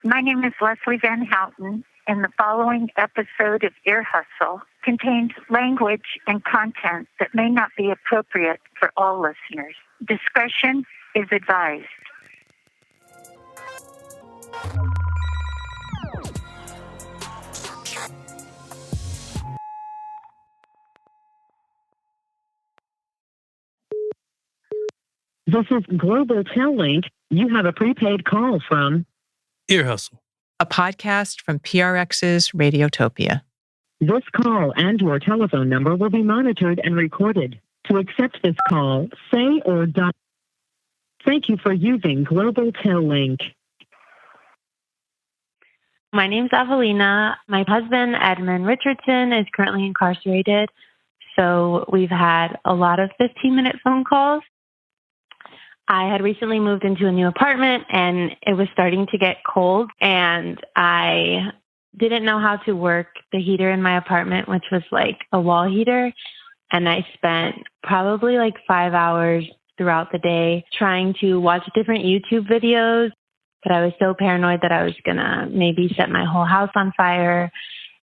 My name is Leslie Van Houten, and the following episode of Ear Hustle contains language and content that may not be appropriate for all listeners. Discretion is advised. This is Global Tel-Link. You have a prepaid call from Ear Hustle, a podcast from PRX's Radiotopia. This call and your telephone number will be monitored and recorded. To accept this call, say or dial. Thank you for using Global Tel-Link. My name's Evelina. My husband, Edmund Richardson, is currently incarcerated. So we've had a lot of 15-minute phone calls. I had recently moved into a new apartment and it was starting to get cold, and I didn't know how to work the heater in my apartment, which was like a wall heater. And I spent probably like 5 hours throughout the day trying to watch different YouTube videos. But I was so paranoid that I was going to maybe set my whole house on fire.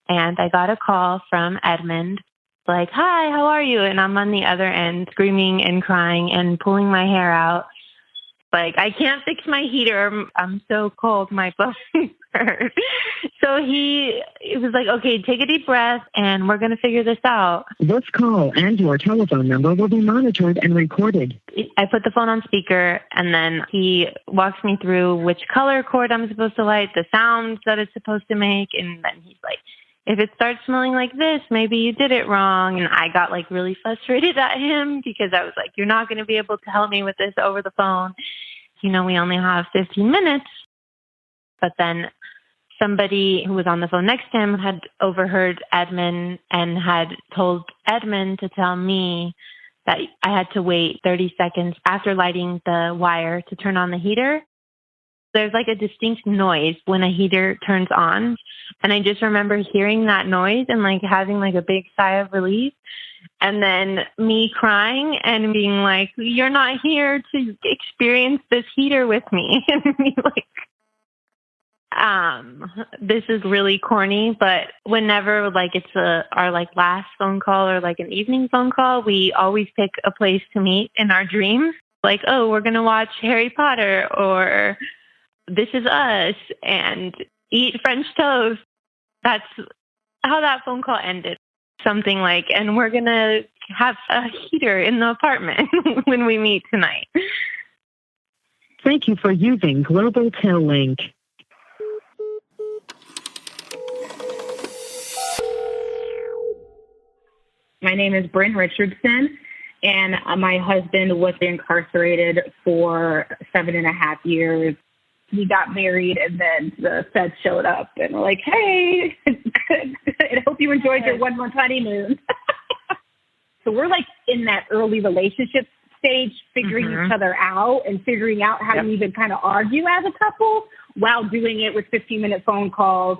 And I got a call from Edmund, like, "Hi, how are you?" And I'm on the other end screaming and crying and pulling my hair out. Like, I can't fix my heater. I'm so cold. My bones hurt. So he was like, "Okay, take a deep breath and we're going to figure this out." This call and your telephone number will be monitored and recorded. I put the phone on speaker, and then he walks me through which color cord I'm supposed to light, the sounds that it's supposed to make. And then he's like, "If it starts smelling like this, maybe you did it wrong." And I got like really frustrated at him because I was like, "You're not going to be able to help me with this over the phone. You know, we only have 15 minutes. But then somebody who was on the phone next to him had overheard Edmund and had told Edmund to tell me that I had to wait 30 seconds after lighting the wire to turn on the heater. There's like a distinct noise when a heater turns on. And I just remember hearing that noise and like having like a big sigh of relief. And then me crying and being like, "You're not here to experience this heater with me." And me like, this is really corny, but whenever like it's our like last phone call or like an evening phone call, we always pick a place to meet in our dreams. Like, "Oh, we're going to watch Harry Potter," or "This Is Us," and eat French toast. That's how that phone call ended. Something like, "And we're going to have a heater in the apartment when we meet tonight." Thank you for using Global Tel-Link. My name is Bryn Richardson, and my husband was incarcerated for 7.5 years. We got married, and then the feds showed up and were like, "Hey, I hope you enjoyed your 1 month honeymoon." So we're like in that early relationship stage, figuring each other out and figuring out how to even kind of argue as a couple while doing it with 15-minute phone calls.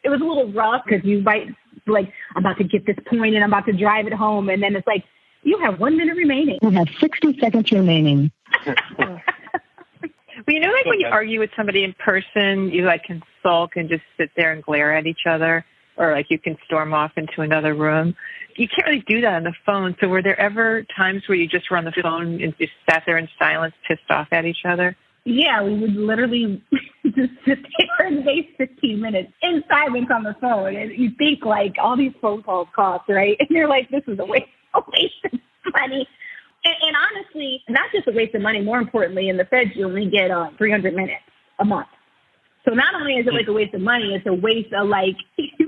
It was a little rough because you might like, "I'm about to get this point and I'm about to drive it home." And then it's like, "You have 1 minute remaining." You have 60 seconds remaining. Well, you know, like when you argue with somebody in person, you like can sulk and just sit there and glare at each other, or like you can storm off into another room. You can't really do that on the phone. So were there ever times where you just were on the phone and just sat there in silence, pissed off at each other? Yeah, we would literally just sit there and waste 15 minutes in silence on the phone. And you think like all these phone calls cost, right? And you're like, this is a waste of money. And honestly, not just a waste of money, more importantly, in the feds, you only get 300 minutes a month. So not only is it like a waste of money, it's a waste of like,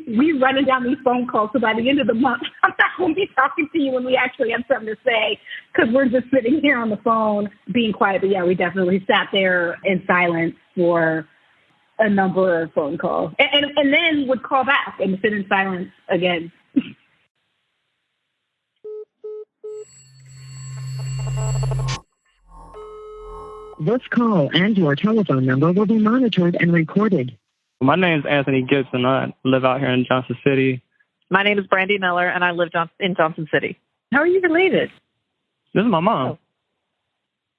we running down these phone calls. So by the end of the month, I'm not going to be talking to you when we actually have something to say because we're just sitting here on the phone being quiet. But yeah, we definitely sat there in silence for a number of phone calls and then would call back and sit in silence again. This call and your telephone number will be monitored and recorded. My name is Anthony Gibson. I live out here in Johnson City. My name is Brandy Miller, and I live in Johnson City. How are you related? This is my mom.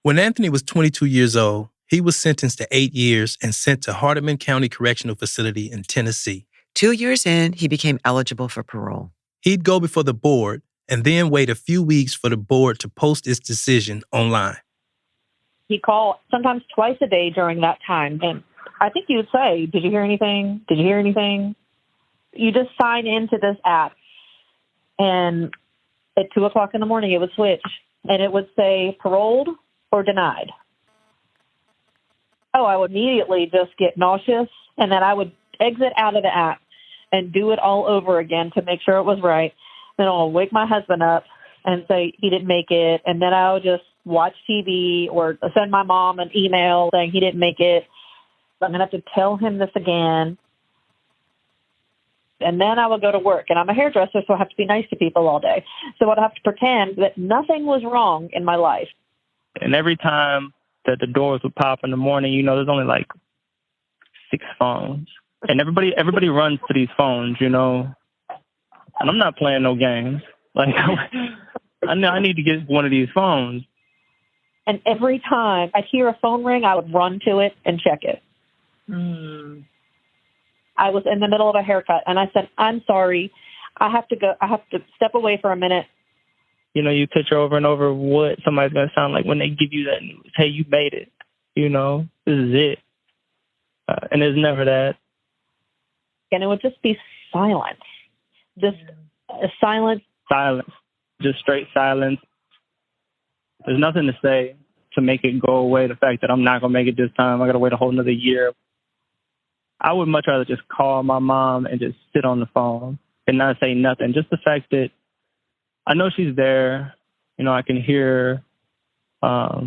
When Anthony was 22 years old, He was sentenced to 8 years and sent to Hardeman County Correctional Facility in Tennessee. 2 years in, he became eligible for parole. He'd go before the board and then wait a few weeks for the board to post its decision online. He called sometimes twice a day during that time. And I think you would say, "Did you hear anything? Did you hear anything?" You just sign into this app. And at 2 o'clock in the morning, it would switch. And it would say paroled or denied. Oh, I would immediately just get nauseous. And then I would exit out of the app and do it all over again to make sure it was right. Then I'll wake my husband up and say he didn't make it. And then I'll just watch TV or send my mom an email saying he didn't make it. I'm going to have to tell him this again. And then I would go to work. And I'm a hairdresser, so I have to be nice to people all day. So I'd have to pretend that nothing was wrong in my life. And every time that the doors would pop in the morning, you know, there's only like 6 phones. And everybody runs to these phones, you know. And I'm not playing no games. Like, I need to get one of these phones. And every time I'd hear a phone ring, I would run to it and check it. I was in the middle of a haircut, and I said, "I'm sorry. I have to go. I have to step away for a minute." You know, you picture over and over what somebody's going to sound like when they give you that news. Hey, you made it. You know, this is it. And it's never that. And it would just be silence. Just silence. Silence. Just straight silence. There's nothing to say to make it go away. The fact that I'm not going to make it this time. I got to wait a whole another year. I would much rather just call my mom and just sit on the phone and not say nothing. Just the fact that I know she's there. You know, I can hear her.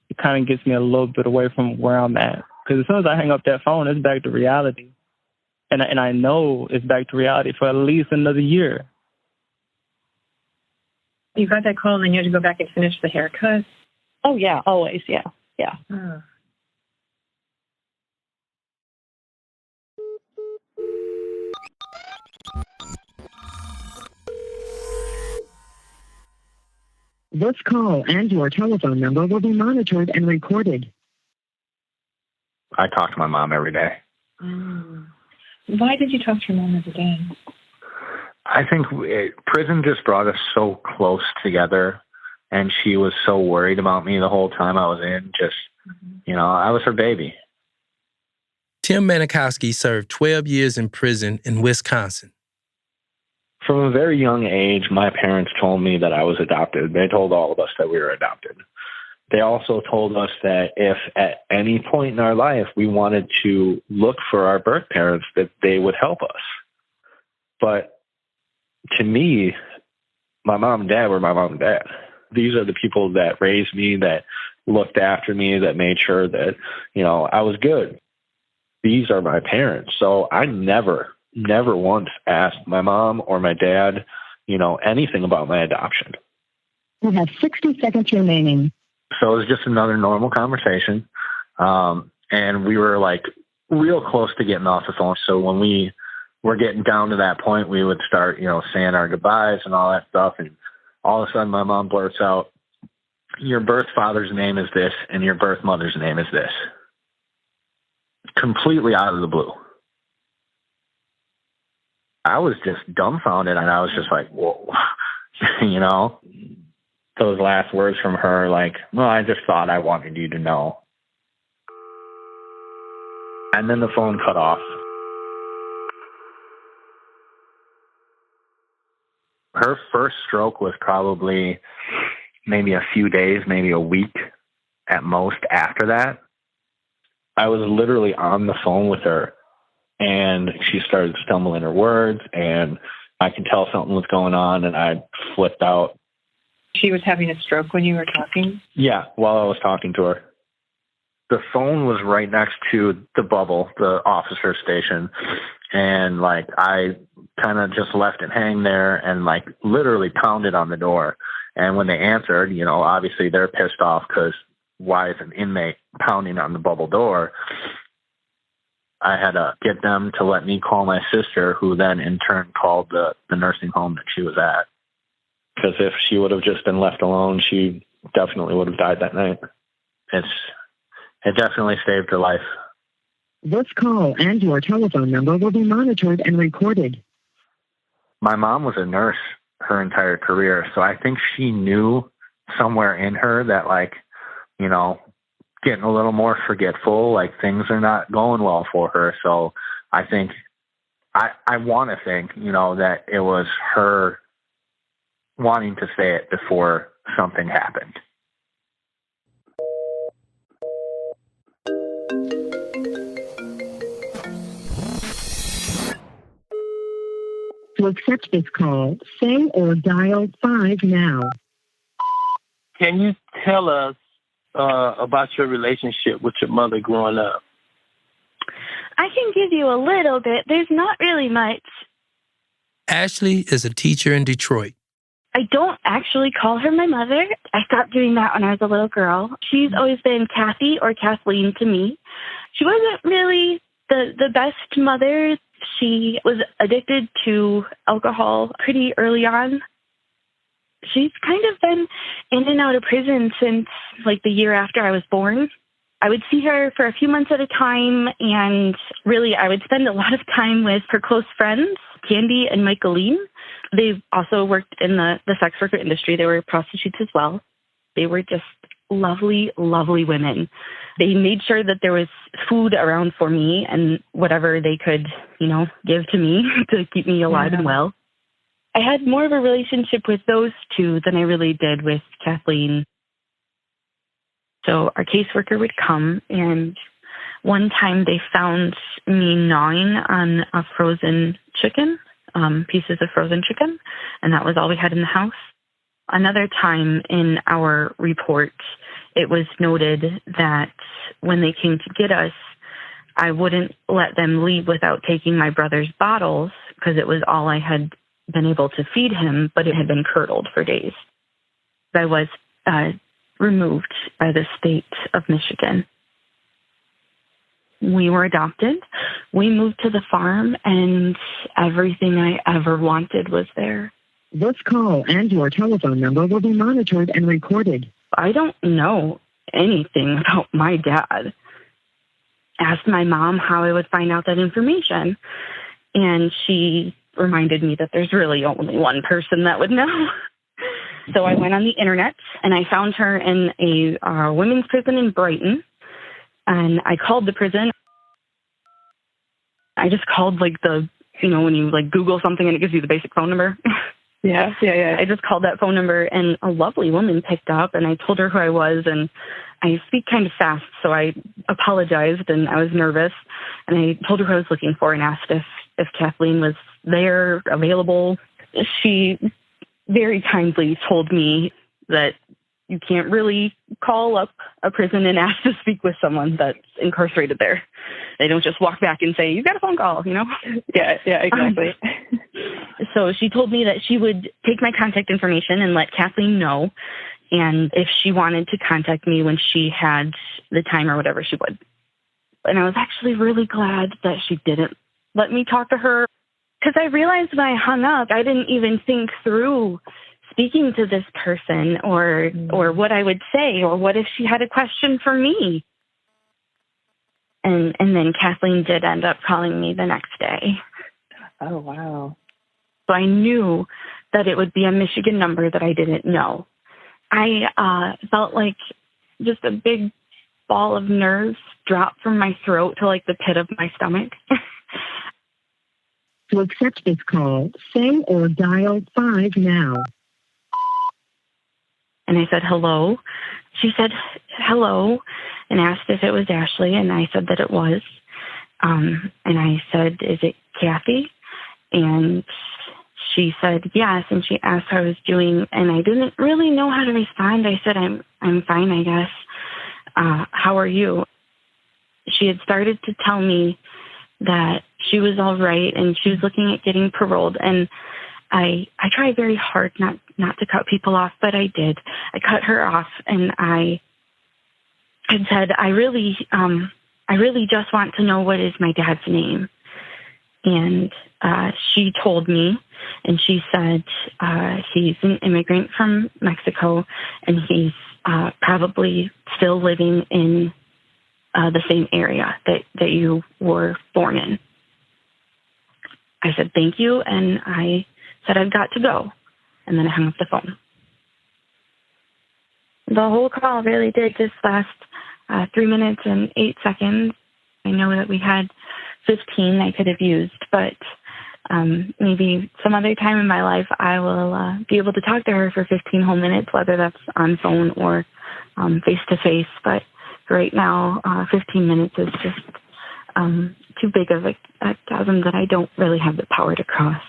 It kind of gets me a little bit away from where I'm at. Because as soon as I hang up that phone, it's back to reality. And I know it's back to reality for at least another year. You got that call and then you had to go back and finish the haircut? Oh, yeah, always, yeah. Oh. This call and your telephone number will be monitored and recorded. I talk to my mom every day. Why did you talk to your mom every day? I think prison just brought us so close together, and she was so worried about me the whole time I was in. Just, you know, I was her baby. Tim Manikowski served 12 years in prison in Wisconsin. From a very young age, my parents told me that I was adopted. They told all of us that we were adopted. They also told us that if at any point in our life we wanted to look for our birth parents, that they would help us. But to me, my mom and dad were my mom and dad. These are the people that raised me, that looked after me, that made sure that, you know, I was good. These are my parents. So I never once asked my mom or my dad, you know, anything about my adoption. You have 60 seconds remaining. So it was just another normal conversation. And we were like real close to getting off the phone. So when we were getting down to that point, we would start, you know, saying our goodbyes and all that stuff. And all of a sudden my mom blurts out, "Your birth father's name is this and your birth mother's name is this." Completely out of the blue. I was just dumbfounded, and I was just like, whoa, you know, those last words from her, like, "Well, I just thought I wanted you to know." And then the phone cut off. Her first stroke was probably maybe a few days, maybe a week at most after that. I was literally on the phone with her, and she started stumbling her words, and I could tell something was going on, and I flipped out. She was having a stroke when you were talking? Yeah, while I was talking to her. The phone was right next to the bubble, the officer station, and like I kind of just left it hang there and like literally pounded on the door. And when they answered, you know, obviously they're pissed off because why is an inmate pounding on the bubble door? I had to get them to let me call my sister, who then in turn called the nursing home that she was at. Because if she would have just been left alone, she definitely would have died that night. It definitely saved her life. This call and your telephone number will be monitored and recorded. My mom was a nurse her entire career, so I think she knew somewhere in her that, like, you know, getting a little more forgetful, like things are not going well for her. So I think, I want to think, you know, that it was her wanting to say it before something happened. To accept this call, say or dial 5 now. Can you tell us about your relationship with your mother growing up? I can give you a little bit. There's not really much. Ashley is a teacher in Detroit. I don't actually call her my mother. I stopped doing that when I was a little girl. She's always been Kathy or Kathleen to me. She wasn't really the best mother. She was addicted to alcohol pretty early on. She's kind of been in and out of prison since like the year after I was born. I would see her for a few months at a time, and really I would spend a lot of time with her close friends, Candy and Michaeline. They also worked in the sex worker industry. They were prostitutes as well. They were just lovely, lovely women. They made sure that there was food around for me and whatever they could, you know, give to me to keep me alive and well. I had more of a relationship with those two than I really did with Kathleen. So our caseworker would come, and one time they found me gnawing on a frozen chicken, pieces of frozen chicken, and that was all we had in the house. Another time in our report, it was noted that when they came to get us, I wouldn't let them leave without taking my brother's bottles because it was all I had been able to feed him, but it had been curdled for days. I was removed by the state of Michigan. We were adopted. We moved to the farm, and everything I ever wanted was there. This call and your telephone number will be monitored and recorded. I don't know anything about my dad. Asked my mom how I would find out that information, and she reminded me that there's really only one person that would know. So I went on the internet, and I found her in a women's prison in Brighton, and I called the prison. I just called, like, the, you know, when you, like, Google something and it gives you the basic phone number. Yeah. I just called that phone number, and a lovely woman picked up, and I told her who I was, and I speak kind of fast, so I apologized, and I was nervous, and I told her who I was looking for and asked if Kathleen was there, available. She very kindly told me that you can't really call up a prison and ask to speak with someone that's incarcerated there. They don't just walk back and say, you got a phone call, you know? Yeah, exactly. So she told me that she would take my contact information and let Kathleen know. And if she wanted to contact me when she had the time or whatever, she would. And I was actually really glad that she didn't let me talk to her, because I realized when I hung up, I didn't even think through speaking to this person or what I would say, or what if she had a question for me. And then Kathleen did end up calling me the next day. Oh, wow. So I knew that it would be a Michigan number that I didn't know. I felt like just a big ball of nerves drop from my throat to like the pit of my stomach. To accept this call, say or dial 5 now. And I said, hello. She said, hello, and asked if it was Ashley, and I said that it was. And I said, is it Kathy? And she said, yes, and she asked how I was doing, and I didn't really know how to respond. I said, I'm fine, I guess. How are you? She had started to tell me that she was all right, and she was looking at getting paroled, and I try very hard not to cut people off, but I did. I cut her off, and I had said, I really just want to know what is my dad's name. And she told me, and she said he's an immigrant from Mexico, and he's probably still living in the same area that you were born in. I said, thank you. And I said, I've got to go. And then I hung up the phone. The whole call really did just last 3 minutes and 8 seconds. I know that we had 15 I could have used, but maybe some other time in my life I will be able to talk to her for 15 whole minutes, whether that's on phone or face-to-face. But right now, 15 minutes is just too big of a chasm that I don't really have the power to cross.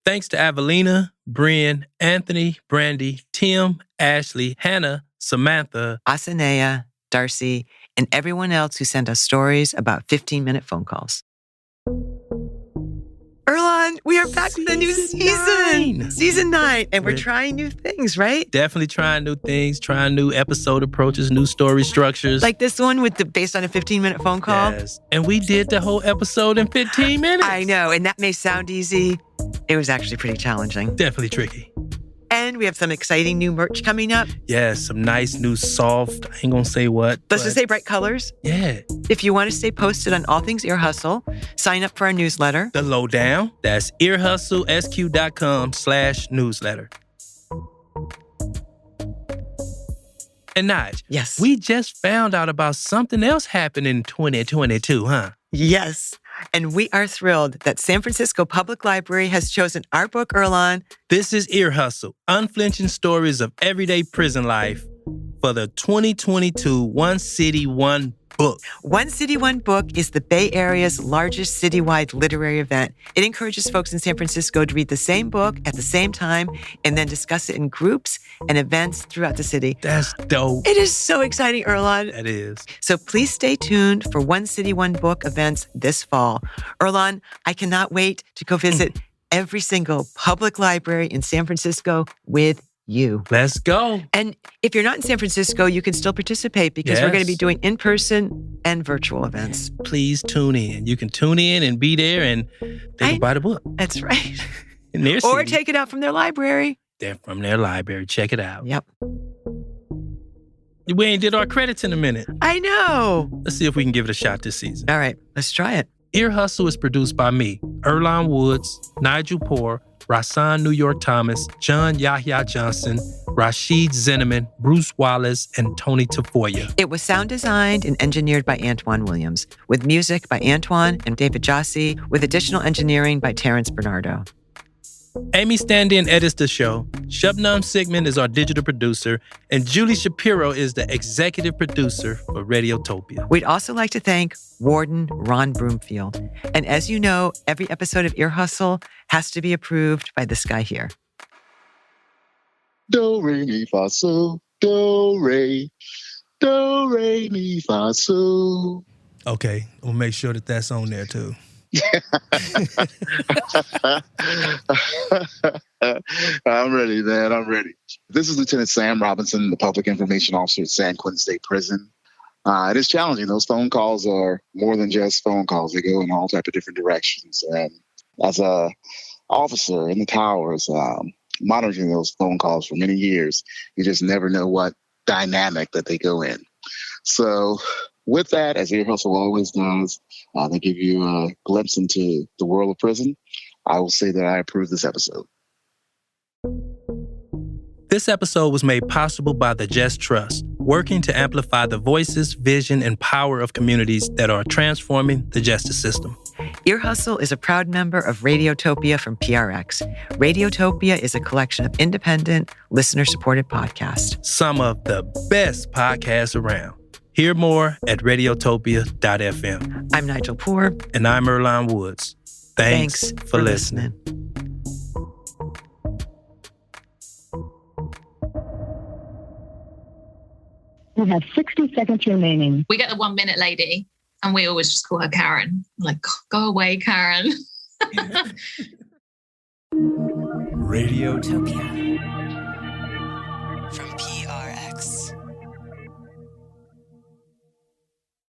Thanks to Avelina, Brian, Anthony, Brandy, Tim, Ashley, Hannah, Samantha, Asanea, Darcy, and everyone else who sent us stories about 15-minute phone calls. Erlon, we are back with a new season. Season 9. And we're trying new things, right? Definitely trying new things, trying new episode approaches, new story structures. Like this one based on a 15-minute phone call? Yes. And we did the whole episode in 15 minutes. I know. And that may sound easy. It was actually pretty challenging. Definitely tricky. And we have some exciting new merch coming up. Yeah, some nice new soft, I ain't gonna say what. Let's just say bright colors. Yeah. If you want to stay posted on all things Ear Hustle, sign up for our newsletter. The Lowdown. That's earhustlesq.com/newsletter. And Nige, yes, we just found out about something else happening in 2022, huh? Yes. And we are thrilled that San Francisco Public Library has chosen our book, Erlon. This is Ear Hustle, unflinching stories of everyday prison life for the 2022 One City, One Book. One City, One Book is the Bay Area's largest citywide literary event. It encourages folks in San Francisco to read the same book at the same time and then discuss it in groups and events throughout the city. That's dope. It is so exciting, Erlon. That is. So please stay tuned for One City, One Book events this fall. Erlon, I cannot wait to go visit every single public library in San Francisco with you. Let's go. And if you're not in San Francisco, you can still participate because we're going to be doing in-person and virtual events. Please tune in. You can tune in and be there and they can buy the book. That's right. In their or city. take it out from their library. They're from their library. Check it out. Yep. We ain't did our credits in a minute. I know. Let's see if we can give it a shot this season. All right, let's try it. Ear Hustle is produced by me, Erlon Woods, Nigel Poor, Rasan New York Thomas, John Yahya Johnson, Rashid Zinneman, Bruce Wallace, and Tony Tafoya. It was sound designed and engineered by Antoine Williams, with music by Antoine and David Jossi, with additional engineering by Terrence Bernardo. Amy Stand-In edits the show. Shubnam Sigmund is our digital producer, and Julie Shapiro is the executive producer for Radiotopia. We'd also like to thank Warden Ron Broomfield. And as you know, every episode of Ear Hustle has to be approved by this guy here. Do, re, mi, fa, so. Do, re, mi, fa, so. Okay, we'll make sure that that's on there too. I'm ready, man. I'm ready. This is Lieutenant Sam Robinson, the Public Information Officer at San Quentin State Prison. It is challenging. Those phone calls are more than just phone calls. They go in all types of different directions. And as a officer in the towers, monitoring those phone calls for many years, you just never know what dynamic that they go in. So with that, as Ear Hustle always does, they give you a glimpse into the world of prison. I will say that I approve this episode. This episode was made possible by the Just Trust, working to amplify the voices, vision, and power of communities that are transforming the justice system. Ear Hustle is a proud member of Radiotopia from PRX. Radiotopia is a collection of independent, listener-supported podcasts. Some of the best podcasts around. Hear more at radiotopia.fm. I'm Nigel Poor. And I'm Erlon Woods. Thanks for listening. You have 60 seconds remaining. We get the 1 minute lady, and we always just call her Karen. Like, go away, Karen. Radiotopia. From PRX.